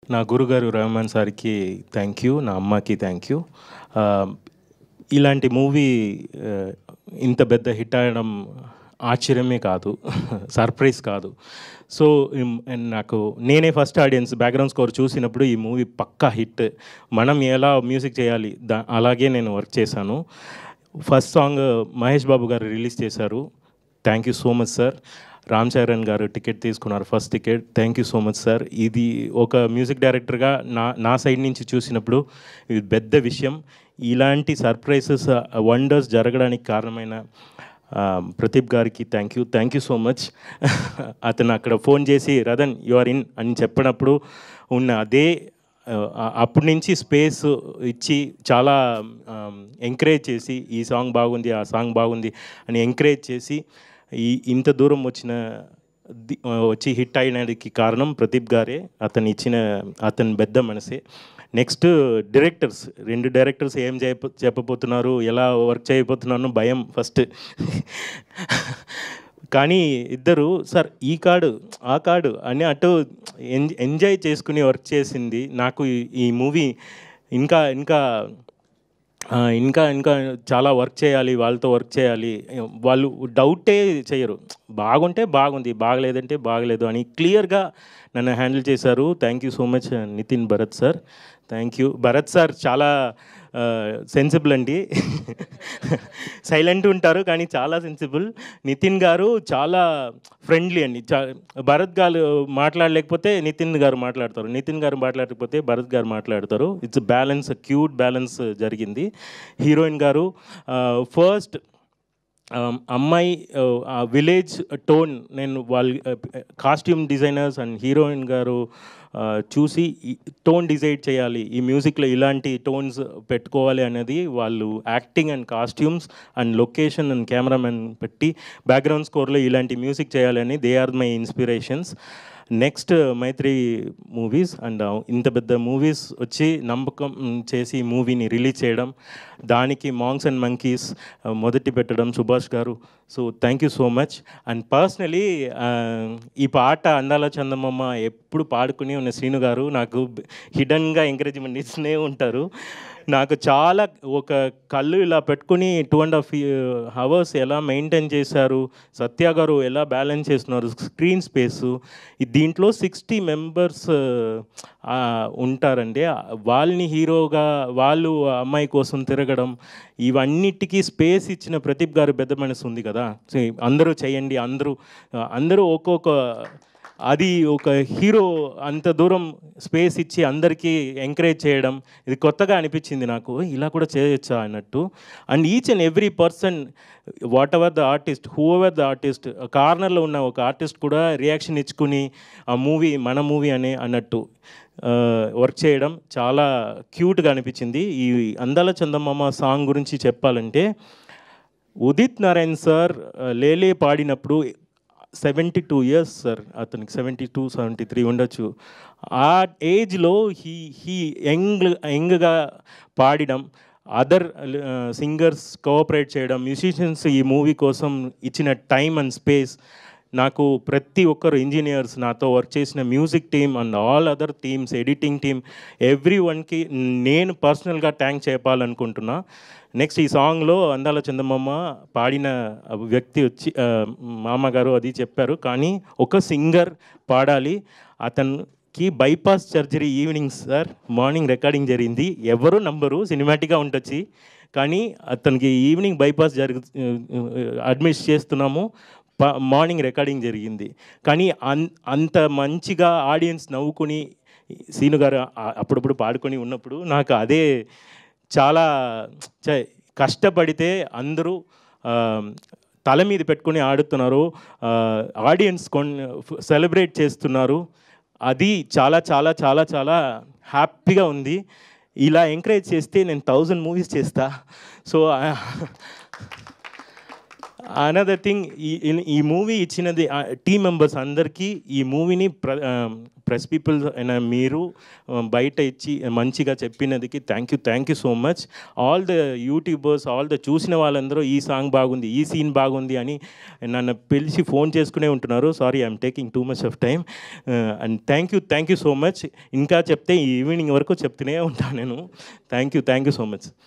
నా గురుగారు రెహమాన్ సార్‌కి థ్యాంక్ యూ. నా అమ్మకి థ్యాంక్ యూ. ఇలాంటి మూవీ ఇంత పెద్ద హిట్ అవ్వడం ఆశ్చర్యమే కాదు. సర్ప్రైజ్ కాదు. సో, నాకు నేనే ఫస్ట్ ఆడియన్స్ బ్యాక్‌గ్రౌండ్ స్కోర్ చూసినప్పుడు ఈ మూవీ పక్కా హిట్. మనం ఎలా మ్యూజిక్ చేయాలి అలాగే నేను వర్క్ చేశాను. ఫస్ట్ సాంగ్ మహేష్ బాబు గారు రిలీజ్ చేశారు. Thank you so much sir. Ram Charan గారు టికెట్ తీసుకున్నారు, first ticket. Thank you so much sir. ఇది ఒక మ్యూజిక్ డైరెక్టర్గా నా సైడ్ నుంచి చూసినప్పుడు ఇది పెద్ద విషయం. ఇలాంటి సర్ప్రైజెస్, వండర్స్ జరగడానికి కారణమైన ప్రదీప్ గారికి థ్యాంక్ యూ సో మచ్. అతను అక్కడ ఫోన్ చేసి రదన్ యు ఆర్ ఇన్ అని చెప్పినప్పుడు ఉన్న అదే అప్పటి నుంచి స్పేస్ ఇచ్చి చాలా ఎంకరేజ్ చేసి ఈ సాంగ్ బాగుంది, ఆ సాంగ్ బాగుంది అని ఎంకరేజ్ చేసి ఇంత దూరం వచ్చి హిట్ అయినకి కారణం ప్రదీప్ గారే. అతని పెద్ద మనసే. నెక్స్ట్ డైరెక్టర్స్, 2 డైరెక్టర్స్ ఏం చెప్పబోతున్నారు, ఎలా వర్క్ చేయబోతున్నాను భయం ఫస్ట్. కానీ ఇద్దరు సార్ ఈ కార్డు ఆ కార్డు అని అటు ఎంజాయ్ చేసుకుని వర్క్ చేసింది. నాకు ఈ మూవీ ఇంకా ఇంకా ఇంకా ఇంకా చాలా వర్క్ చేయాలి, వాళ్ళతో వర్క్ చేయాలి. వాళ్ళు డౌటే చేయరు. బాగుంటే బాగుంది, బాగలేదంటే బాగలేదు అని క్లియర్గా నన్ను హ్యాండిల్ చేశారు. Thank you so much Nitin Bharat sir. Thank you. Bharat sir చాలా సెన్సిబుల్ అండి. సైలెంట్ ఉంటారు కానీ చాలా సెన్సిబుల్. నితిన్ గారు చాలా ఫ్రెండ్లీ అండి. భరత్ గారు మాట్లాడలేకపోతే నితిన్ గారు మాట్లాడతారు, నితిన్ గారు మాట్లాడకపోతే భరత్ గారు మాట్లాడతారు. ఇట్స్ బ్యాలెన్స్, క్యూట్ బ్యాలెన్స్ జరిగింది. హీరోయిన్ గారు ఫస్ట్ అమ్మాయి విలేజ్ టోన్, నేను వాళ్ళ కాస్ట్యూమ్ డిజైనర్స్ అండ్ హీరోయిన్ గారు చూసి టోన్ డిసైడ్ చేయాలి, ఈ మ్యూజిక్లో ఇలాంటి టోన్స్ పెట్టుకోవాలి అనేది వాళ్ళు acting and costumes and location and cameraman పెట్టి బ్యాక్గ్రౌండ్ స్కోర్లో ఇలాంటి మ్యూజిక్ చేయాలని they are my inspirations. Next Mythri movies and ఇంత పెద్ద మూవీస్ వచ్చి నమ్మకం చేసి ఈ మూవీని రిలీజ్ చేయడం, దానికి మాంగ్స్ అండ్ మంకీస్ మొదటి పెట్టడం సుభాష్ గారు. So thank you so much. And personally ఈ పాట అందాల చందమామ ఎప్పుడు పాడుకుని ఉన్న శ్రీను గారు నాకు హిడన్గా ఎంకరేజ్మెంట్ ఇస్తూనే ఉంటారు. నాకు చాలా ఒక కళ్ళు ఇలా పెట్టుకుని 2.5 hours ఎలా మెయింటైన్ చేశారు, సత్య గారు ఎలా బ్యాలెన్స్ చేస్తున్నారు స్క్రీన్ స్పేసు. దీంట్లో 60 members ఉంటారండి. వాళ్ళని హీరోగా వాళ్ళు అమ్మాయి కోసం తిరగడం, ఇవన్నిటికీ స్పేస్ ఇచ్చిన ప్రదీప్ గారు పెద్ద మనసు ఉంది కదా. అందరూ చేయండి, అందరూ ఒక్కొక్క, అది ఒక హీరో అంత దూరం స్పేస్ ఇచ్చి అందరికీ ఎంకరేజ్ చేయడం ఇది కొత్తగా అనిపించింది నాకు. ఇలా కూడా చేయొచ్చా అన్నట్టు. And each and every person, what ever the artist, who ever the artist, కార్నర్లో ఉన్న ఒక ఆర్టిస్ట్ కూడా రియాక్షన్ ఇచ్చుకుని ఆ మూవీ మన మూవీ అన్నట్టు వర్క్ చేయడం చాలా క్యూట్గా అనిపించింది. ఈ అందాల చందమామ సాంగ్ గురించి చెప్పాలంటే ఉదిత్ నారాయణ్ సార్ లేలే పాడినప్పుడు 72 years సార్, అతనికి 72, 73 ఉండొచ్చు. ఆ ఏజ్లో హీ యంగ్గా పాడడం, అదర్ సింగర్స్ కోఆపరేట్ చేయడం, మ్యూజిషియన్స్ ఈ మూవీ కోసం ఇచ్చిన టైం అండ్ స్పేస్, నాకు ప్రతి ఒక్కరు ఇంజనీర్స్, నాతో వర్క్ చేసిన music team and all other teams, editing team, every వన్కి నేను పర్సనల్గా థ్యాంక్ చెప్పాలనుకుంటున్నా. నెక్స్ట్ ఈ సాంగ్లో అందాల చందమామ పాడిన వ్యక్తి వచ్చి మామగారు అది చెప్పారు, కానీ ఒక సింగర్ పాడాలి. అతనికి bypass surgery evening sir, morning recording జరిగింది. ఎవరు నంబరు, సినిమాటిక్గా ఉండొచ్చు కానీ అతనికి ఈవినింగ్ బైపాస్ అడ్మిట్ చేస్తున్నాము, మార్నింగ్ రికార్డింగ్ జరిగింది. కానీ అంత మంచిగా ఆడియన్స్ నవ్వుకొని సీను గారు అప్పుడప్పుడు పాడుకొని ఉన్నప్పుడు నాకు అదే చాలా కష్టపడితే అందరూ తల మీద పెట్టుకుని ఆడుతున్నారు, ఆడియన్స్ సెలబ్రేట్ చేస్తున్నారు. అది చాలా చాలా చాలా చాలా హ్యాపీగా ఉంది. ఇలా ఎంకరేజ్ చేస్తే నేను 1000 movies చేస్తా. సో అనదర్ థింగ్ ఈ మూవీ ఇచ్చినది టీమ్ మెంబర్స్ అందరికీ ఈ మూవీని ప్రెస్ పీపుల్ అయినా మీరు బయట ఇచ్చి మంచిగా చెప్పినదికి thank you so much. All the YouTubers చూసిన వాళ్ళందరూ ఈ సాంగ్ బాగుంది, ఈ సీన్ బాగుంది అని నన్ను పిలిచి ఫోన్ చేసుకునే ఉంటున్నారు. Sorry I'm taking too much of time. And thank you so much. ఇంకా చెప్తే ఈవినింగ్ వరకు చెప్తూనే ఉంటాను నేను. Thank you so much.